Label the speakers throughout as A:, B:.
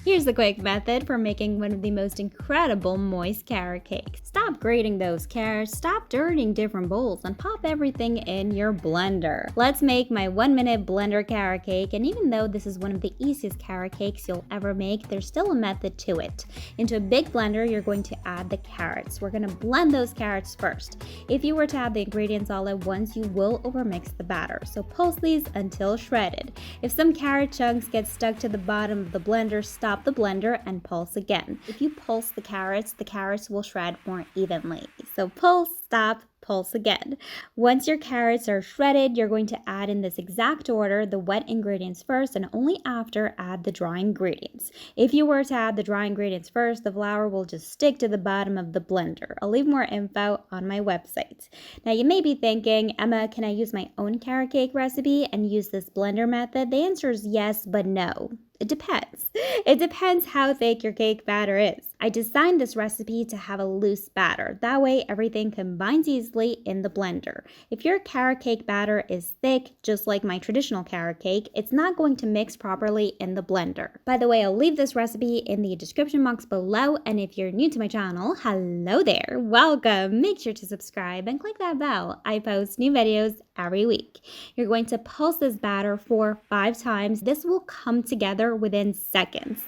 A: Here's a quick method for making one of the most incredible moist carrot cakes. Stop grating those carrots, stop dirtying different bowls, and pop everything in your blender. Let's make my 1-minute blender carrot cake, and even though this is one of the easiest carrot cakes you'll ever make, there's still a method to it. Into a big blender, you're going to add the carrots. We're going to blend those carrots first. If you were to add the ingredients all at once, you will overmix the batter, so pulse these until shredded. If some carrot chunks get stuck to the bottom of the blender, stop the blender and pulse again. If you pulse the carrots will shred more evenly. So pulse, stop, pulse again. Once your carrots are shredded, you're going to add in this exact order the wet ingredients first, and only after add the dry ingredients. If you were to add the dry ingredients first, the flour will just stick to the bottom of the blender. I'll leave more info on my website. Now you may be thinking, Emma, can I use my own carrot cake recipe and use this blender method? The answer is yes, but no. It depends. It depends how thick your cake batter is. I designed this recipe to have a loose batter. That way everything combines easily in the blender. If your carrot cake batter is thick, just like my traditional carrot cake, it's not going to mix properly in the blender. By the way, I'll leave this recipe in the description box below, and if you're new to my channel, hello there, welcome. Make sure to subscribe and click that bell. I post new videos every week. You're going to pulse this batter 5 times. This will come together within seconds.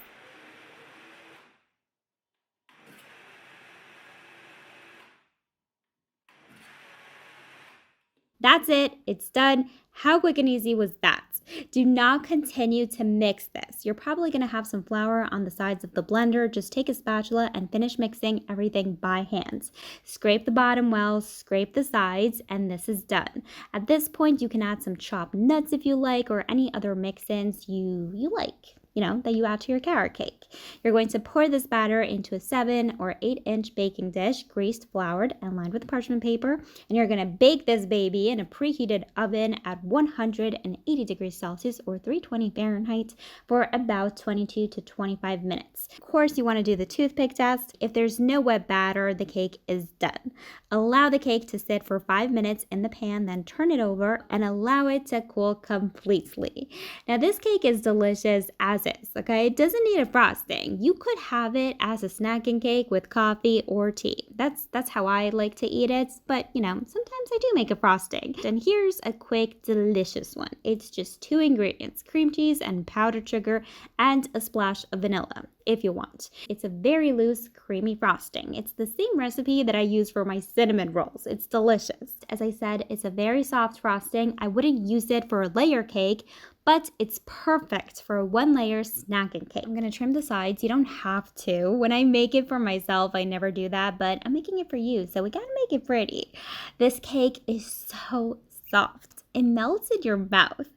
A: That's it, it's done. How quick and easy was that? Do not continue to mix this. You're probably going to have some flour on the sides of the blender. Just take a spatula and finish mixing everything by hand. Scrape the bottom well, scrape the sides, and this is done. At this point, you can add some chopped nuts if you like, or any other mix-ins you like, that you add to your carrot cake. You're going to pour this batter into a 7 or 8-inch baking dish, greased, floured, and lined with parchment paper, and you're going to bake this baby in a preheated oven at 180 degrees Celsius or 320 Fahrenheit for about 22 to 25 minutes. Of course, you want to do the toothpick test. If there's no wet batter, the cake is done. Allow the cake to sit for 5 minutes in the pan, then turn it over and allow it to cool completely. Now, this cake is delicious as is, okay? It doesn't need a frosting. You could have it as a snacking cake with coffee or tea. That's how I like to eat it, but sometimes I do make a frosting. And here's a quick, delicious one. It's just 2 ingredients, cream cheese and powdered sugar, and a splash of vanilla if you want. It's a very loose, creamy frosting. It's the same recipe that I use for my cinnamon rolls. It's delicious. As I said, it's a very soft frosting. I wouldn't use it for a layer cake, but it's perfect for a 1-layer snacking cake. I'm gonna trim the sides. You don't have to. When I make it for myself, I never do that, but I'm making it for you, so we gotta make it pretty. This cake is so soft. It melts in your mouth.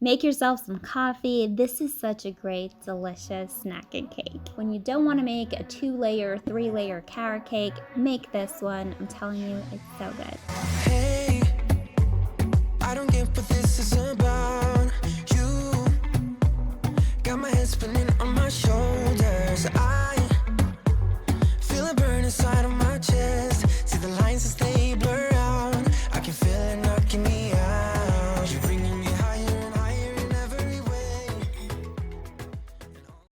A: Make yourself some coffee. This is such a great, delicious snacking cake. When you don't want to make a 2-layer, 3-layer carrot cake, make this one. I'm telling you, it's so good. Hey, I don't get what this is about. You got my head spinning on my shoulders. I feel a burn inside of my